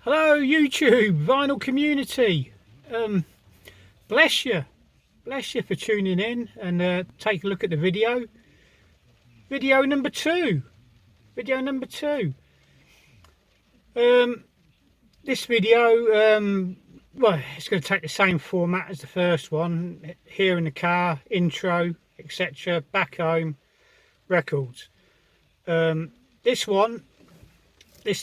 Hello YouTube, vinyl community. Bless you for tuning in and take a look at the video. Video number two. This video, well, it's going to take the same format as the first one. Here in the car, intro, etc. Back home, records. This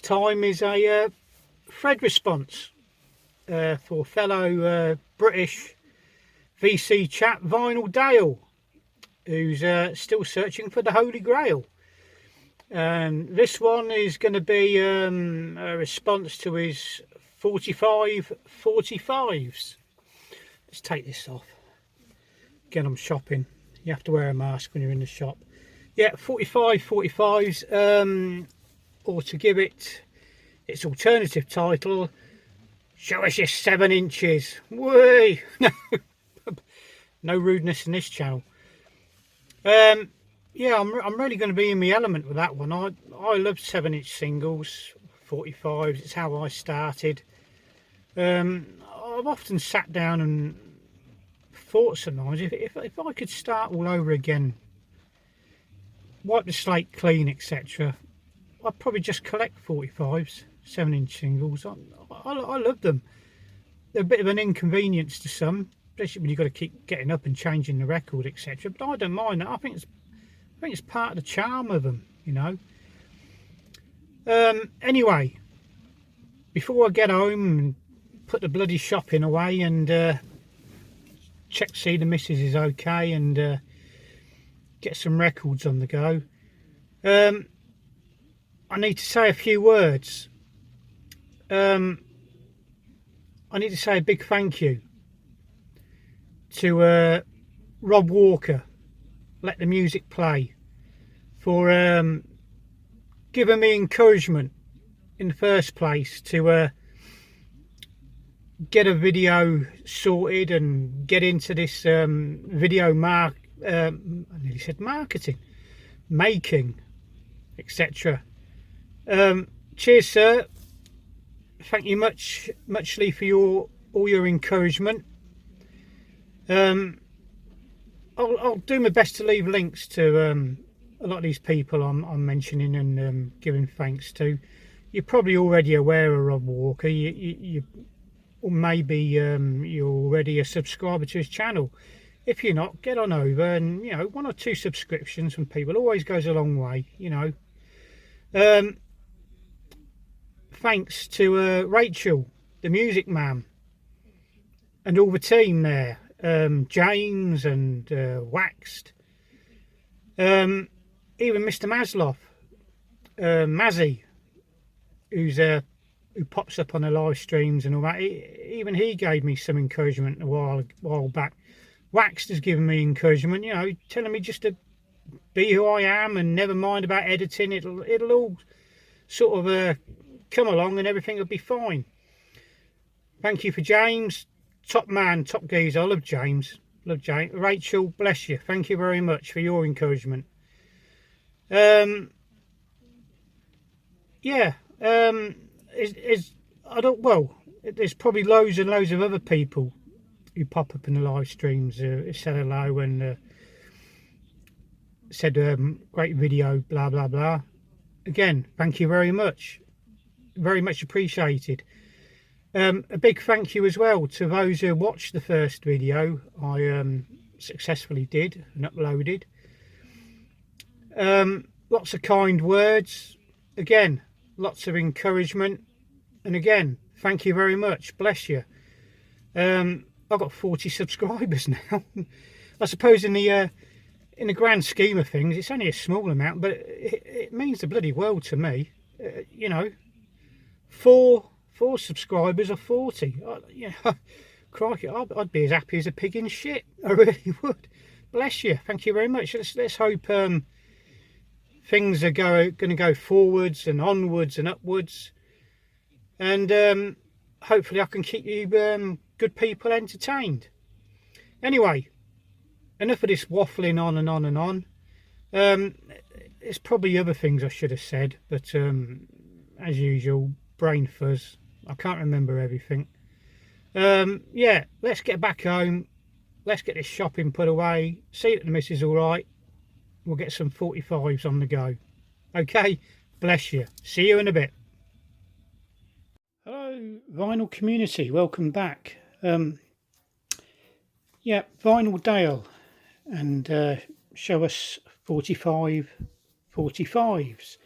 time is a thread response for fellow British VC chap Vinyl Dale, who's still searching for the Holy Grail. This one is going to be a response to his 45 45s. Let's take this off. Again, I'm shopping. You have to wear a mask when you're in the shop. Yeah, 45 45s, or to give it its alternative title, show us your 7 inches. Whee! No rudeness in this channel. Yeah, I'm really going to be in my element with that one. I love 7-inch singles, 45s. It's how I started. I've often sat down and thought sometimes if I could start all over again, wipe the slate clean, etc., I'd probably just collect 45s, 7-inch singles. I love them. They're a bit of an inconvenience to some, especially when you've got to keep getting up and changing the record, etc. But I don't mind that. I think it's part of the charm of them, you know. Anyway, before I get home and put the bloody shopping away and check to see the missus is okay and get some records on the go, I need to say a few words. I need to say a big thank you to Rob Walker, Let the Music Play, for giving me encouragement in the first place to get a video sorted and get into this video I nearly said marketing, making, etc. Cheers, sir. Thank you muchly for all your encouragement. I'll do my best to leave links to a lot of these people I'm mentioning and giving thanks to. You're probably already aware of Rob Walker. Or maybe you're already a subscriber to his channel. If you're not, get on over, and 1 or 2 subscriptions from people always goes a long way, Thanks to Rachel, the music man, and all the team there, James and Waxed, even Mr. Maslow, Mazzy, who pops up on the live streams and all that. Even he gave me some encouragement a while back. Waxed has given me encouragement, telling me just to be who I am and never mind about editing. It'll all sort of come along and everything will be fine. Thank you for James, top man, top geezer. I love James. Rachel, bless you. Thank you very much for your encouragement. There's probably loads and loads of other people who pop up in the live streams, said hello and said great video, blah blah blah. Again, thank you very much appreciated. A big thank you as well to those who watched the first video I successfully did and uploaded. Lots of kind words, again, lots of encouragement, and again, thank you very much. Bless you. I've got 40 subscribers now. I suppose in the grand scheme of things, it's only a small amount, but it means the bloody world to me. 4 subscribers or 40. Crikey, I'd be as happy as a pig in shit. I really would. Bless you. Thank you very much. Let's hope things are going to go forwards and onwards and upwards, and hopefully I can keep you good people entertained. Anyway, enough of this waffling on and on and on. there's probably other things I should have said, but as usual, brain fuzz. I can't remember everything. Yeah, let's get back home. Let's get this shopping put away. See that the missus all right. We'll get some 45s on the go. Okay, bless you. See you in a bit. Hello, vinyl community. Welcome back. Yeah, Vinyl Dale, and show us 45 45s.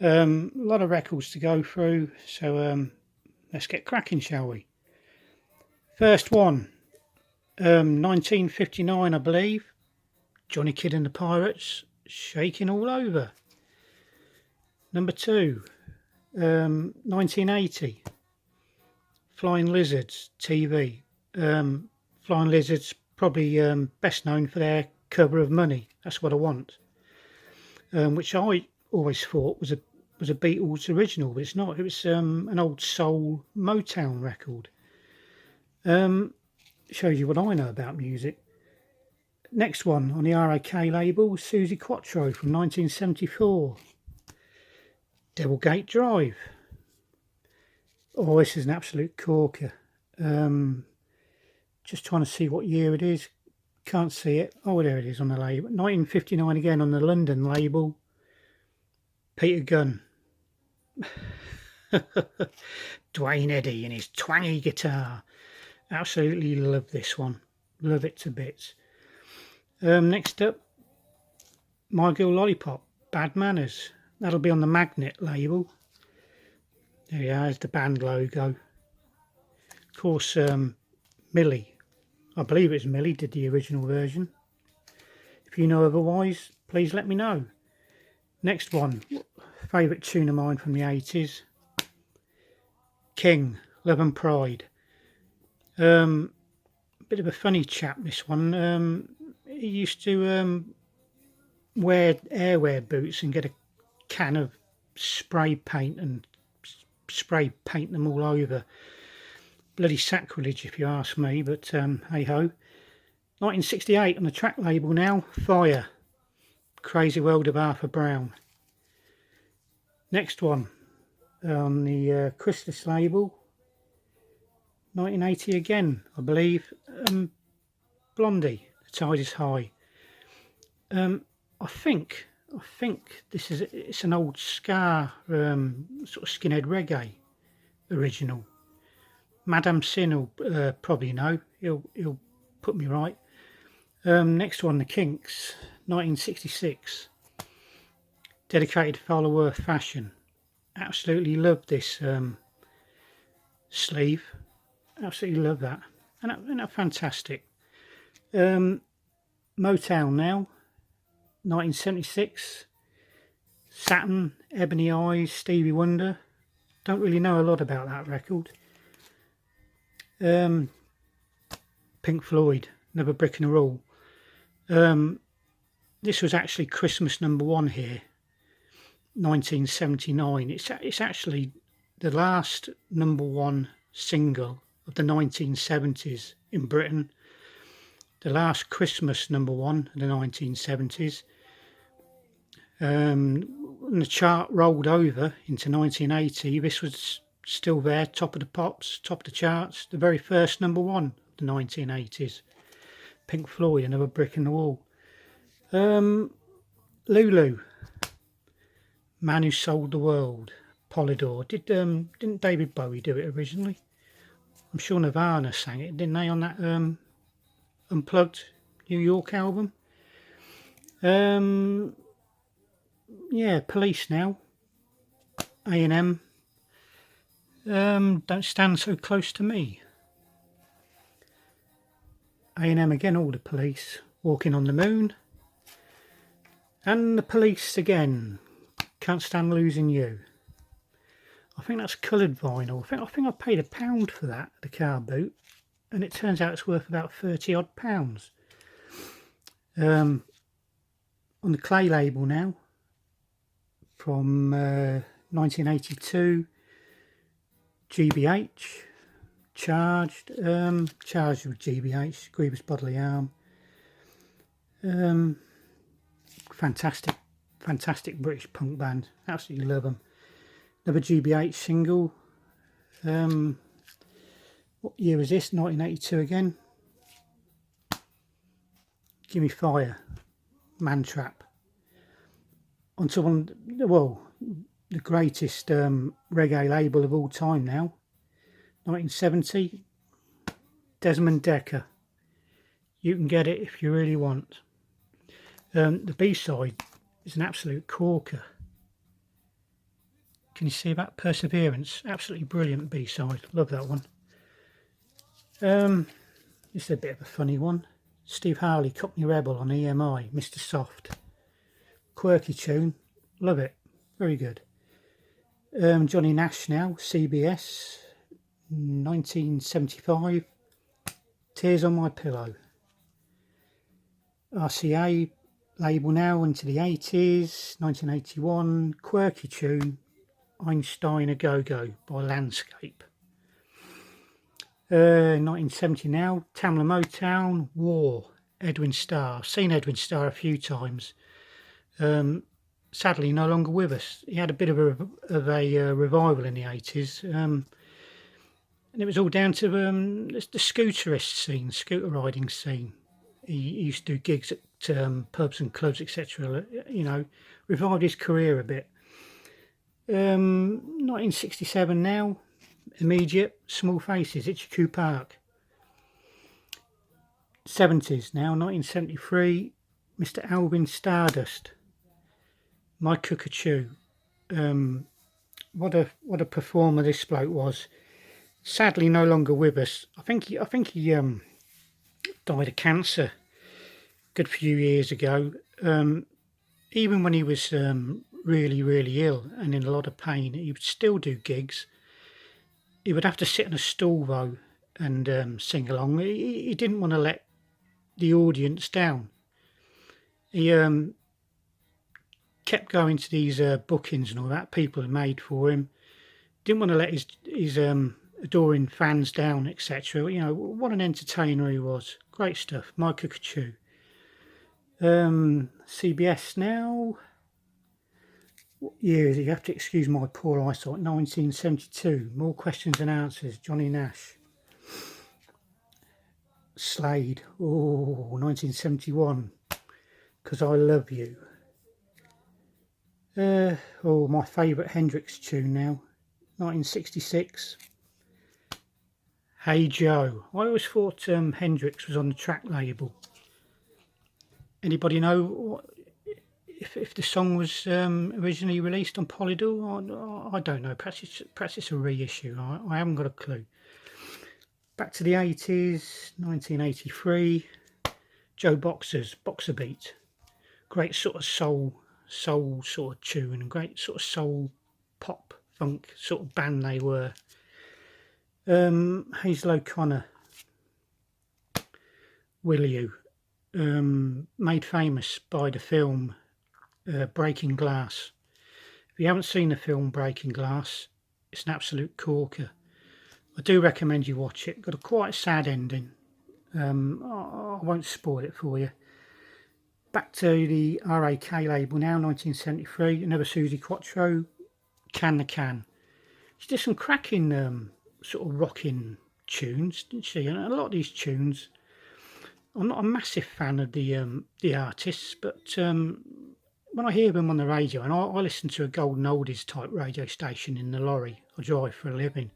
A lot of records to go through, so let's get cracking, shall we? First one, 1959, I believe. Johnny Kidd and the Pirates, Shaking All Over. Number 2, 1980, Flying Lizards, TV. Flying Lizards probably best known for their cover of Money, That's What I Want, which I always thought was a Beatles original, but it's not. It was an old soul Motown record. Shows you what I know about music. Next one on the RAK label, Susie Quattro from 1974. Devilgate Drive. Oh, this is an absolute corker. Just trying to see what year it is. Can't see it. Oh, there it is on the label. 1959 again on the London label. Peter Gunn. Dwayne Eddy and his twangy guitar. Absolutely love this one. Love it to bits. Next up, My Girl Lollipop, Bad Manners. That'll be on the Magnet label. There you are, there's the band logo. Of course, Millie, I believe it's Millie, did the original version. If you know otherwise, please let me know. Next one, favourite tune of mine from the 80s. King, Love and Pride. Bit of a funny chap, this one. He used to wear airwear boots and get a can of spray paint and spray paint them all over. Bloody sacrilege if you ask me, but hey ho. 1968 on the track label now, Fire, Crazy World of Arthur Brown. Next one on the Chrysalis label, 1980 again, I believe, Blondie, The Tide Is High. I think it's an old ska sort of skinhead reggae original. Madame Sin will probably know. He'll put me right. Next one, The Kinks, 1966. Dedicated to Fowler-Worth fashion. Absolutely love this sleeve. Absolutely love that. And that's fantastic. Motown now, 1976. Saturn, Ebony Eyes, Stevie Wonder. Don't really know a lot about that record. Pink Floyd, Another Brick in the Wall. This was actually Christmas #1 here, 1979. It's actually the last #1 single of the 1970s in Britain. The last Christmas #1 of the 1970s. When the chart rolled over into 1980, this was still there, top of the pops, top of the charts, the very first #1 of the 1980s. Pink Floyd, Another Brick in the Wall. Lulu, Man Who Sold the World, Polydor. Didn't David Bowie do it originally? I'm sure Nirvana sang it, didn't they, on that Unplugged New York album? Yeah, Police now. A&M. Don't Stand So Close to Me. A&M again, all the Police. Walking on the Moon. And the Police again. Can't Stand Losing You. I think that's coloured vinyl. I think I paid £1 for that, the car boot, and it turns out it's worth about £30 odd. On the Clay label now, from 1982, GBH, Charged with GBH, Grievous Bodily Harm. Fantastic fantastic British punk band, absolutely love them. Another GBH single. What year is this? 1982 again. Gimme Fire, Mantrap. Onto one, well, the greatest reggae label of all time now, 1970, Desmond Dekker. You can get it if you really want. The B-side is an absolute corker. Can you see that? Perseverance, absolutely brilliant B-side. Love that one. This is a bit of a funny one. Steve Harley, Cockney Rebel on EMI, Mr. Soft. Quirky tune, love it, very good. Johnny Nash now, CBS, 1975, Tears on My Pillow. RCA label now into the 80s, 1981, quirky tune, Einstein A Go-Go by Landscape. 1970 now, Tamla Motown, War, Edwin Starr. I've seen Edwin Starr a few times. Sadly no longer with us. He had a bit of a revival in the 80s, and it was all down to the scooterist scene, scooter riding scene. He used to do gigs at pubs and clubs, etc. You know, revived his career a bit. 1967 now, immediate, Small Faces, Itchy Park. 70s now, 1973, Mr. Alvin Stardust, My Cockatoo. What a performer this bloke was. Sadly, no longer with us. I think he died of cancer a good few years ago. Even when he was really ill and in a lot of pain, he would still do gigs. He would have to sit in a stall though and sing along. He didn't want to let the audience down. He kept going to these bookings and all that people had made for him. Didn't want to let his adoring fans down, etc. You know, what an entertainer he was. Great stuff. My Cockatoo. CBS now. What year is it? You have to excuse my poor eyesight. 1972. More Questions and Answers. Johnny Nash. Slade. Oh, 1971. 'Cause I Love You. My favourite Hendricks tune now. 1966. Hey Joe. I always thought Hendricks was on the track label. Anybody know if the song was originally released on Polydor? I don't know. Perhaps it's a reissue. I haven't got a clue. Back to the 80s, 1983. Joe Boxer's Boxer Beat. Great sort of soul sort of tune, and great sort of soul pop funk sort of band they were. Hazel O'Connor, Will You, made famous by the film Breaking Glass. If you haven't seen the film Breaking Glass, it's an absolute corker. I do recommend you watch it. Got a quite sad ending. I won't spoil it for you. Back to the RAK label now, 1973. Another Susie Quattro, Can the Can. She did some cracking sort of rocking tunes, didn't she? And a lot of these tunes, I'm not a massive fan of the artists, but when I hear them on the radio, and I listen to a golden oldies type radio station in the lorry I drive for a living,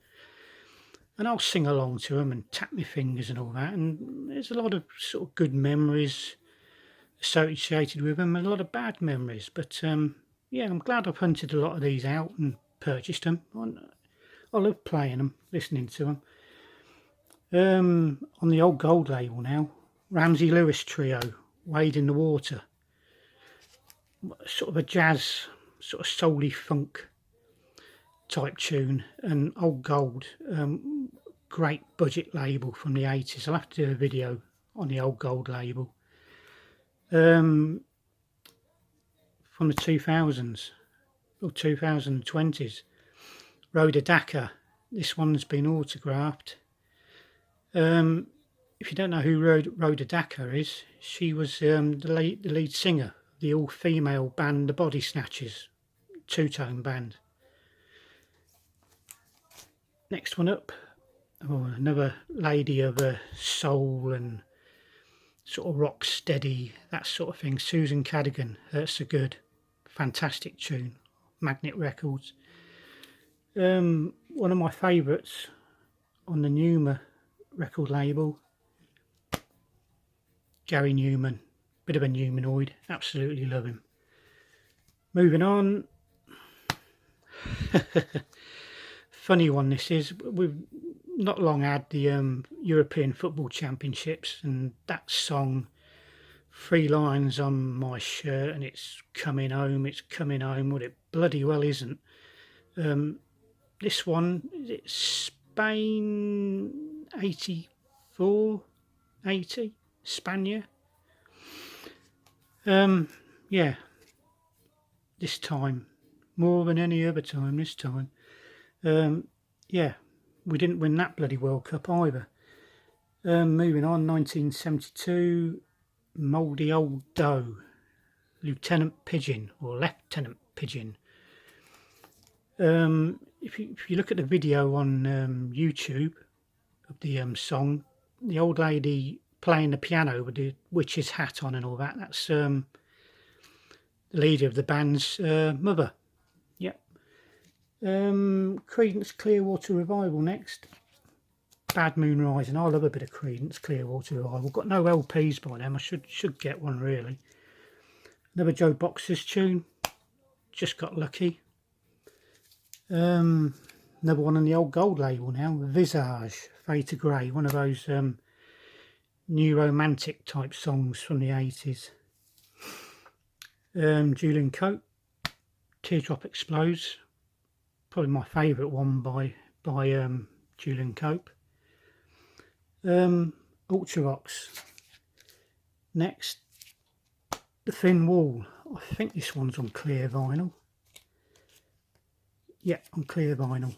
and I'll sing along to them and tap my fingers and all that, and there's a lot of sort of good memories associated with them and a lot of bad memories, but yeah, I'm glad I've hunted a lot of these out and purchased them. I love playing them, listening to them. On the old gold label now, Ramsay Lewis Trio, Wade in the Water. Sort of a jazz, sort of soul-y funk type tune, and old gold, great budget label from the 80s. I'll have to do a video on the old gold label. From the 2000s or 2020s, Rhoda Dhaka. This one's been autographed. If you don't know who Rhoda Dhaka is, she was the lead singer the all-female band, the Body Snatchers, two-tone band. Next one up, another lady of soul and sort of rock steady, that sort of thing. Susan Cadogan, Hurts So Good, fantastic tune, Magnet Records. One of my favourites on the Numa record label, Gary Newman, bit of a Newmanoid, absolutely love him. Moving on. Funny one this is, we've not long had the European Football Championships, and that song, 3 lines on my shirt, and it's coming home, well it bloody well isn't. This one, is it Spain 84, 80, Spania? Yeah, this time, more than any other time this time. Yeah, we didn't win that bloody World Cup either. Moving on, 1972, Mouldy Old Dough, Lieutenant Pigeon, or Lieutenant Pigeon. If you look at the video on YouTube of the song, the old lady playing the piano with the witch's hat on and all that, that's the leader of the band's mother. Yep. Creedence Clearwater Revival next. Bad Moon Rising. I love a bit of Creedence Clearwater Revival. Got no LPs by them. I should get one really. Another Joe Boxer's tune. Just got lucky. Another one on the old gold label now. Visage, Fade to Grey. One of those new romantic type songs from the 80s. Julian Cope, Teardrop Explodes. Probably my favourite one by Julian Cope. Ultravox. Next, The Thin Wall. I think this one's on clear vinyl. Yeah, on clear vinyl.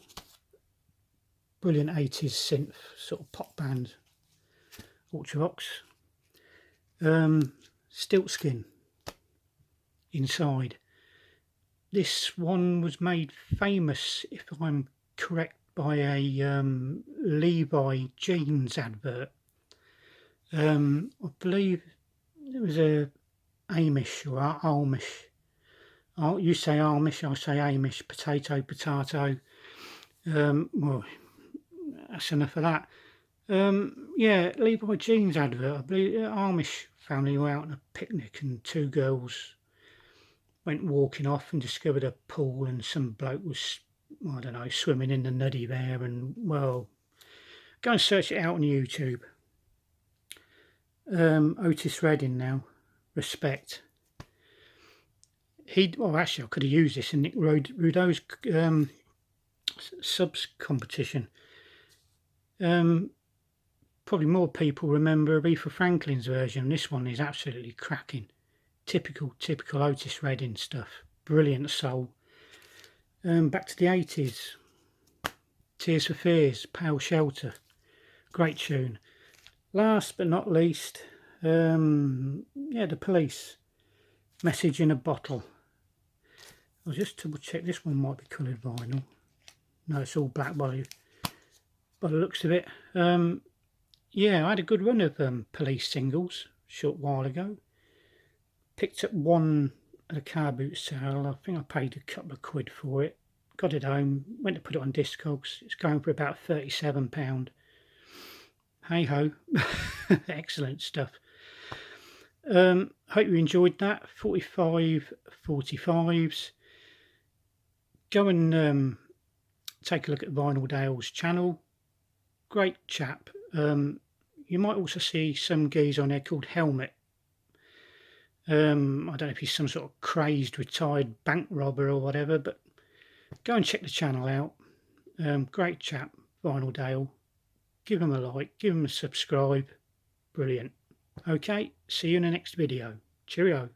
Brilliant 80s synth sort of pop band. Ultravox. Stiltskin. Inside. This one was made famous, if I'm correct, by a Levi jeans advert. I believe it was a Amish or Amish. You say Amish, I say Amish. Potato. Well, that's enough of that. Yeah, Levi jeans advert. I believe Amish family were out on a picnic and 2 girls went walking off and discovered a pool, and some bloke was, I don't know, swimming in the nuddy there. And well, go and search it out on YouTube. Otis Redding now, Respect. Well, actually I could have used this in Nick Rudo's subs competition. Probably more people remember Aretha Franklin's version. This one is absolutely cracking. Typical Otis Redding stuff. Brilliant soul. Back to the 80s. Tears for Fears, Pale Shelter. Great tune. Last but not least, yeah, The Police. Message in a Bottle. I'll just double check, this one might be coloured vinyl. No, it's all black by the looks of it. Yeah, I had a good run of Police singles a short while ago. Picked up one at a car boot sale. I think I paid a couple of quid for it. Got it home, went to put it on Discogs. It's going for about £37. Hey ho. Excellent stuff. Hope you enjoyed that. 45/45s. Go and take a look at Vinyl Dale's channel. Great chap. You might also see some geezer on there called Helmet. I don't know if he's some sort of crazed retired bank robber or whatever, but go and check the channel out. Great chap, Vinyl Dale. Give him a like, give him a subscribe. Brilliant. Okay, see you in the next video. Cheerio.